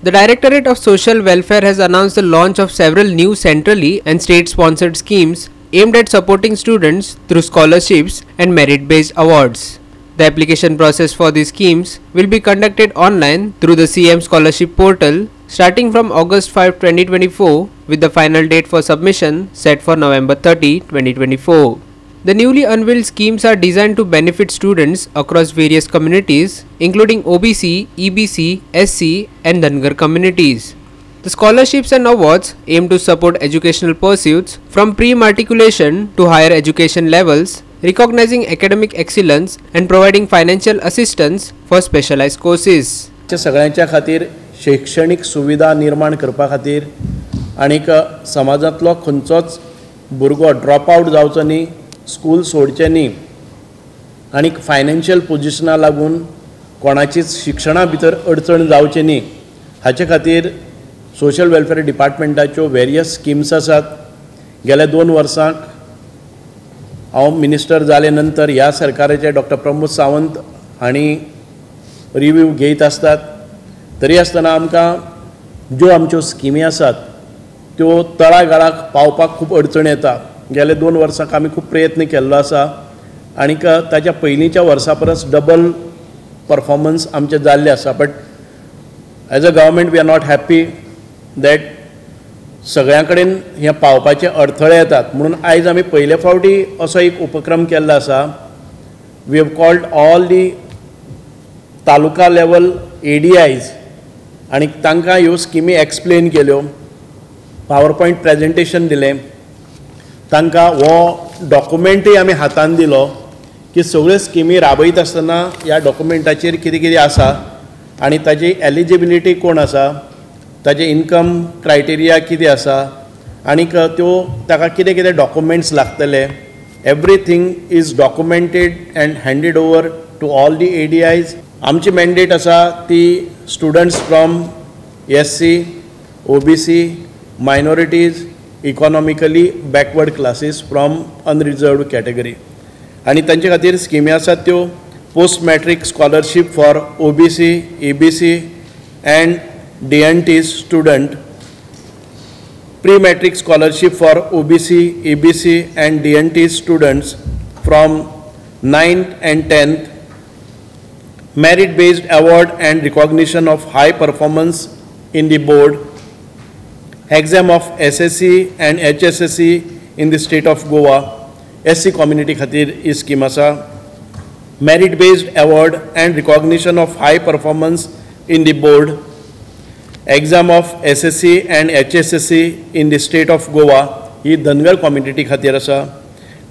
The Directorate of Social Welfare has announced the launch of several new centrally and state-sponsored schemes aimed at supporting students through scholarships and merit-based awards. The application process for these schemes will be conducted online through the CM Scholarship Portal starting from August 5, 2024 with the final date for submission set for November 30, 2024. The newly unveiled schemes are designed to benefit students across various communities including OBC, EBC, SC and Dhangar communities. The scholarships and awards aim to support educational pursuits from pre-matriculation to higher education levels, recognizing academic excellence and providing financial assistance for specialized courses. सगळ्यांच्या खातीर शैक्षणिक सुविधा निर्माण करपा खातीर आनीक समाजांतलो खंयचोच भुरगो ड्रॉप आउट जावचो न्ही, स्कूल सोडचें न्ही आनीक फायनान्शियल पोजिशना लागून कोणाचीच शिक्षणा भितर अडचण जावची न्ही हाचे खातीर सोशल वेलफेअर डिपार्टमेंटाच्यो वेरियस स्किम्स आसात. गेल्या 2 वर्सांक हांव मिनिस्टर जाले नंतर ह्या सरकाराचे डॉक्टर प्रमोद सावंत हांणी रिव्यू घेयत आसतात. तरी आसतना आमकां ज्यो आमच्यो स्किमी आसात त्यो तळागाळाक पावपाक खूब अडचण येता. गेले 2 वर्सांक आमी खूब प्रयत्न केल्लो आसा आनीक ताच्या पयलींच्या वर्सा परस डबल परफॉर्मन्स आमचे जाल्ले आसा. But as a government we are not happy that सगळ्यां कडेन हे पावपाचे अडथळे येतात. म्हणून आयज आमी पयले फावटी असो एक उपक्रम केल्लो आसा. We have called all the taluka level ADIs आनी तांकां ह्यो स्किमी एक्सप्लेन केल्यो, पावर पॉयंट प्रेजेंटेशन दिलें, तांकां हो डॉक्युमेंटूय आमी हातान दिलो की सगळ्यो स्किमी राबयत आसतना ह्या डॉक्युमेंटाचेर कितें कितें आसा आनी ताजी एलिजिबिलिटी कोण आसा, ताजे इनकम क्रायटेरिया कितें आसा आनीक त्यो ताका कितें कितें डॉक्युमेंट्स लागतले. Everything is documented and handed over to all the ADIs. आमची मॅन्डेट आसा ती students from SC, OBC, minorities, economically backward classes from unreserved category आनी तांचे खातीर स्किमी आसात त्यो post matric scholarship for OBC, EBC and DNT student, pre matric scholarship for OBC, EBC and DNT students from 9th and 10th, merit based award and recognition of high performance in the board, exam of SSC and HSSC in the state of Goa. SC community khatir is scheme asa. Merit based award and recognition of high performance in the board, exam of SSC and HSSC in the state of Goa he Dhangar community खातीर आसा.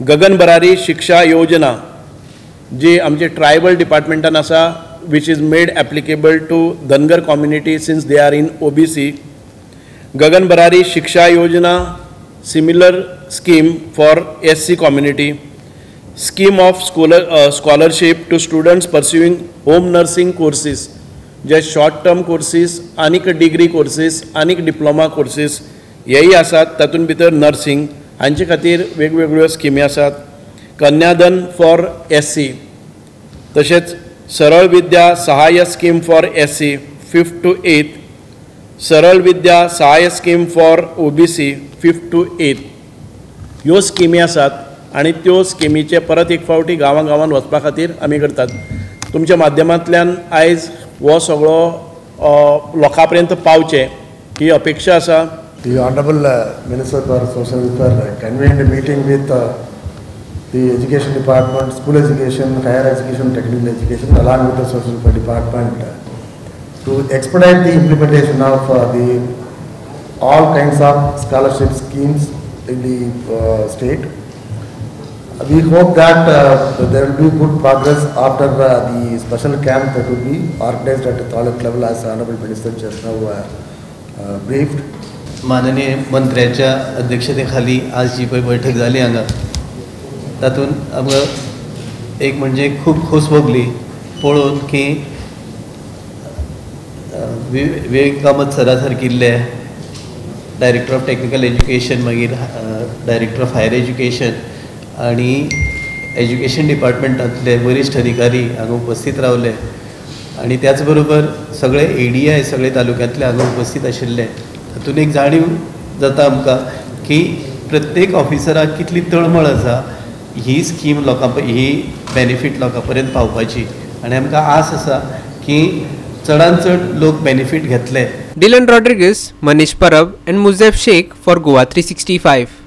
गगन बरारी शिक्षा योजना जी आमचे tribal डिपार्टमेंटान आसा, which is made applicable to Dhangar community since they are in OBC. Gagan Barari Shiksha Yojana, similar scheme for SC community. Scheme of scholarship to students pursuing home nursing courses, just short term courses, anik degree courses, anik diploma courses, हेही आसात. तातूंत भितर nursing हांचे खातीर वेगवेगळ्यो स्किमी आसात. कन्याधन for SC, तशेंच सरळ विद्या सहाय्य scheme for SC 5th to 8th, सरळ विद्या सहाय्य scheme for OBC 5th to 8th. ह्यो स्किमी आसात आनी त्यो स्किमीचे परत एक फावटी गांवांगांवांत वचपा खातीर आमी करतात. तुमच्या माध्यमांतल्यान आयज हो सगळो लोकां पर्यंत पावचे ही अपेक्षा आसा. The Honorable Minister for Social Welfare convened a meeting with the Education Department, School Education, Higher Education, Technical Education, along with the Social Welfare Department to expedite the implementation of all kinds of scholarship schemes in the state. We hope that there will be good progress after the special camp that will be organized at the taluk level as Honorable Minister just now briefed. माननीय मंत्र्याच्या अध्यक्षतेखाली आज जी पळय बैठक जाली हांगा तातूंत आमकां एक म्हणजे खूब खोस भोगली पळोवन की विवेक कामत सरा सारकिल्ले डायरेक्टर ऑफ टेक्निकल एज्युकेशन, मागीर डायरेक्टर ऑफ हायर एज्युकेशन आनी एज्युकेशन डिपार्टमेंटांतले वरिश्ठ अधिकारी हांगा उपस्थित रावले आणि त्याच बरोबर सगळे ADI सगळे तालुक्यांतले हांगा उपस्थित आशिल्ले तातूंत एक जाणीव जाता आमकां की प्रत्येक ऑफिसराक कितली तळमळ आसा ही स्कीम ही बेनिफीट लोकां पर्यंत पावपाची आनी आमकां आस आसा की चडांत चड लोक बेनिफीट घेतले. Dylan Rodriguez, Manish Parab and Muzaif Sheikh for Goa 365.